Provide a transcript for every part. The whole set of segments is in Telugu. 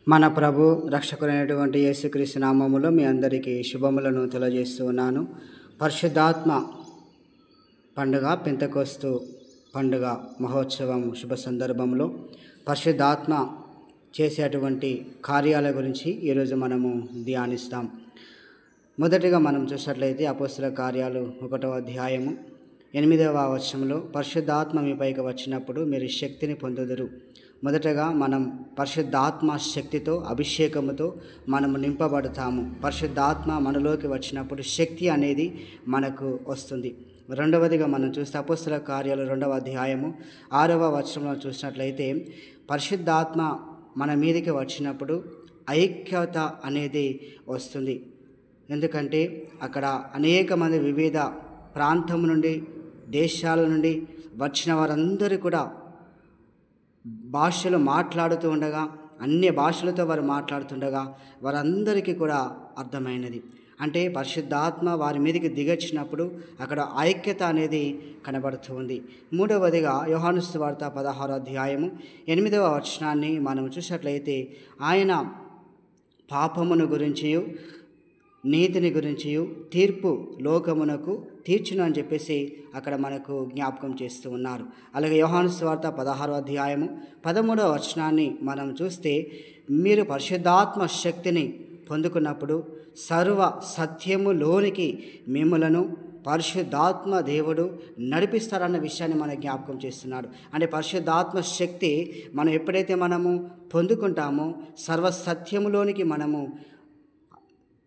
మన ప్రభు రక్షకుడైనటువంటి యేసుక్రీస్తు నామములో మీ అందరికీ శుభములను తెలియజేస్తూ ఉన్నాను. పరిశుద్ధాత్మ పండుగ, పెంతెకొస్తు పండుగ మహోత్సవం శుభ సందర్భంలో పరిశుద్ధాత్మ చేసేటువంటి కార్యాల గురించి ఈరోజు మనము ధ్యానిస్తాం. మొదటిగా మనం చూసినట్లయితే అపోస్తల కార్యాలు 1వ అధ్యాయము 8వ వచనంలో పరిశుద్ధాత్మ మీపైకి వచ్చినప్పుడు మీరు శక్తిని పొందుదురు. మొదటగా మనం పరిశుద్ధాత్మ శక్తితో, అభిషేకముతో మనము నింపబడతాము. పరిశుద్ధాత్మ మనలోకి వచ్చినప్పుడు శక్తి అనేది మనకు వస్తుంది. రెండవదిగా మనం చూస్తే అపోస్తల కార్యాలు 2వ అధ్యాయము 6వ వచనంలో చూసినట్లయితే పరిశుద్ధాత్మ మన మీదకి వచ్చినప్పుడు ఐక్యత అనేది వస్తుంది. ఎందుకంటే అక్కడ అనేక మంది వివిధ ప్రాంతం నుండి, దేశాల నుండి వచ్చిన వారందరూ కూడా భాషలు మాట్లాడుతూ ఉండగా, అన్య భాషలతో వారు మాట్లాడుతుండగా వారందరికీ కూడా అర్థమైనది. అంటే పరిశుద్ధాత్మ వారి మీదకి దిగొచ్చినప్పుడు అక్కడ ఐక్యత అనేది కనబడుతూ ఉంది. మూడవదిగా యోహాను సువార్త 16వ అధ్యాయము 8వ వచనాన్ని మనం చూసినట్లయితే ఆయన పాపమును గురించి, నీతిని గురించి, తీర్పు లోకమునకు తీర్చును అని చెప్పేసి అక్కడ మనకు జ్ఞాపకం చేస్తూ ఉన్నారు. అలాగే యోహాను సువార్త 16వ అధ్యాయము 13వ వచనాన్ని మనం చూస్తే మీరు పరిశుద్ధాత్మ శక్తిని పొందుకున్నప్పుడు సర్వ సత్యములోనికి మిమ్ములను పరిశుద్ధాత్మ దేవుడు నడిపిస్తారన్న విషయాన్ని మన జ్ఞాపకం చేస్తున్నాడు. అంటే పరిశుద్ధాత్మ శక్తి మనం ఎప్పుడైతే మనము పొందుకుంటామో సర్వ సత్యములోనికి మనము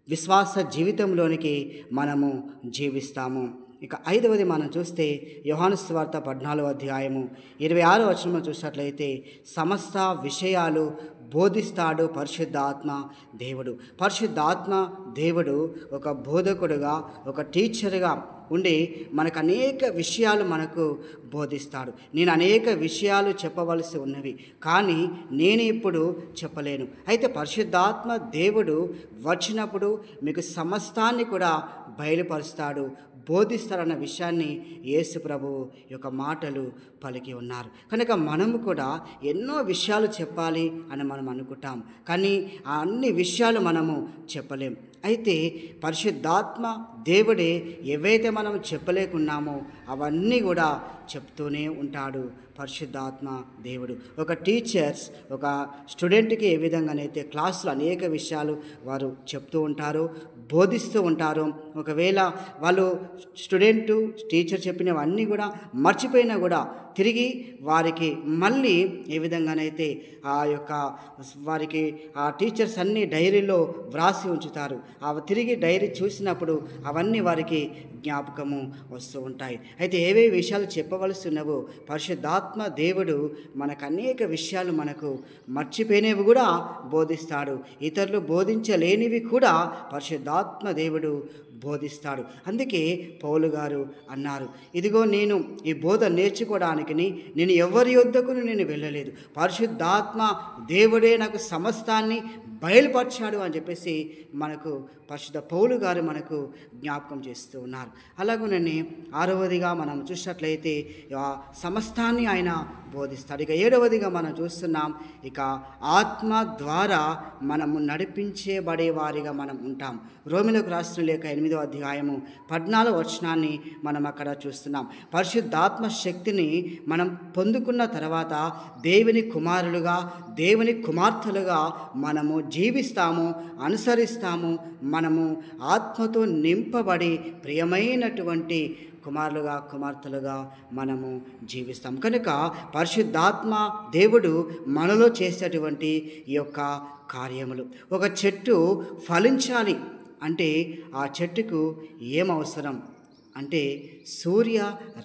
విశ్వాస జీవితంలోనికి మనము జీవిస్తాము. ఇక 5వది మనం చూస్తే యోహాను సువార్త 14వ అధ్యాయము 26వ వచనంలో చూసినట్లయితే సమస్త విషయాలు బోధిస్తాడు పరిశుద్ధాత్మ దేవుడు. పరిశుద్ధాత్మ దేవుడు ఒక బోధకుడుగా, ఒక టీచర్గా ఉండి మనకు అనేక విషయాలు మనకు బోధిస్తాడు. నేను అనేక విషయాలు చెప్పవలసి ఉన్నవి, కానీ నేను ఇప్పుడు చెప్పలేను. అయితే పరిశుద్ధాత్మ దేవుడు వచ్చినప్పుడు మీకు సమస్తాన్ని కూడా బయలుపరుస్తాడు, బోధిస్తారన్న విషయాన్ని యేసు ప్రభువు యొక్క మాటలు పలికి ఉన్నారు. కనుక మనము కూడా ఎన్నో విషయాలు చెప్పాలి అని మనం అనుకుంటాం, కానీ ఆ అన్ని విషయాలు మనము చెప్పలేం. అయితే పరిశుద్ధాత్మ దేవుడే ఏవైతే మనం చెప్పలేకున్నామో అవన్నీ కూడా చెప్తూనే ఉంటాడు పరిశుద్ధాత్మ దేవుడు. ఒక టీచర్స్ ఒక స్టూడెంట్కి ఏ విధంగానైతే క్లాసులో అనేక విషయాలు వారు చెప్తూ ఉంటారో, బోధిస్తూ ఉంటారో, ఒకవేళ వాళ్ళు టీచర్ చెప్పినవన్నీ కూడా మర్చిపోయినా కూడా తిరిగి వారికి మళ్ళీ ఏ విధంగానైతే వారికి ఆ టీచర్స్ అన్ని డైరీలో వ్రాసి ఉంచుతారు. తిరిగి డైరీ చూసినప్పుడు అవన్నీ వారికి జ్ఞాపకము వస్తూ ఉంటాయి. అయితే ఏవే విషయాలు చెప్పవలసి ఉన్నవో పరిశుద్ధాత్మ దేవుడు మనకు అనేక విషయాలు మనకు మర్చిపోయినవి కూడా బోధిస్తాడు. ఇతరులు బోధించలేనివి కూడా పరిశుద్ధాత్మ దేవుడు బోధిస్తాడు. అందుకే పౌలు గారు అన్నారు, ఇదిగో నేను ఈ బోధ నేర్చుకోవడానికి నేను ఎవరి యొద్దకు నేను వెళ్ళలేదు, పరిశుద్ధాత్మ దేవుడే నాకు సమస్తాన్ని బయలుపరిచాడు అని చెప్పేసి మనకు పరిశుద్ధ పౌలు గారు మనకు జ్ఞాపకం చేస్తూ ఉన్నారు. అలాగనే 6వదిగా మనం చూసినట్లయితే సమస్తాన్ని ఆయన బోధిస్తాడు. ఇక 7వదిగా మనం చూస్తున్నాం, ఇక ఆత్మ ద్వారా మనము నడిపించేబడే వారిగా మనం ఉంటాం. రోమిలకు రాసిన లేఖ 8వ అధ్యాయము 14వ వచనాన్ని మనం అక్కడ చూస్తున్నాం. పరిశుద్ధాత్మ శక్తిని మనం పొందుకున్న తర్వాత దేవుని కుమారులుగా, దేవుని కుమార్తెలుగా మనము జీవిస్తాము, అనుసరిస్తాము. మనము ఆత్మతో నింపబడి ప్రియమైనటువంటి కుమారులుగా, కుమార్తెలుగా మనము జీవిస్తాం. కనుక పరిశుద్ధాత్మ దేవుడు మనలో చేసేటువంటి ఈ యొక్క కార్యములు. ఒక చెట్టు ఫలించాలి అంటే ఆ చెట్టుకు ఏం అవసరం అంటే సూర్య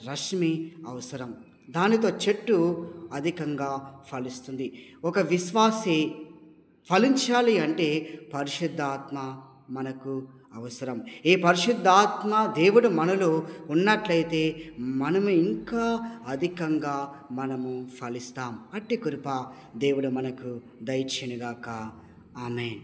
రశ్మి అవసరం. దానితో చెట్టు అధికంగా ఫలిస్తుంది. ఒక విశ్వాసి ఫలించాలి అంటే పరిశుద్ధాత్మ మనకు అవసరం. ఈ పరిశుద్ధాత్మ దేవుడు మనలో ఉన్నట్లయితే మనము ఇంకా అధికంగా మనము ఫలిస్తాం. అట్టి కృప దేవుడు మనకు దయచేయునుగాక. ఆమేన్.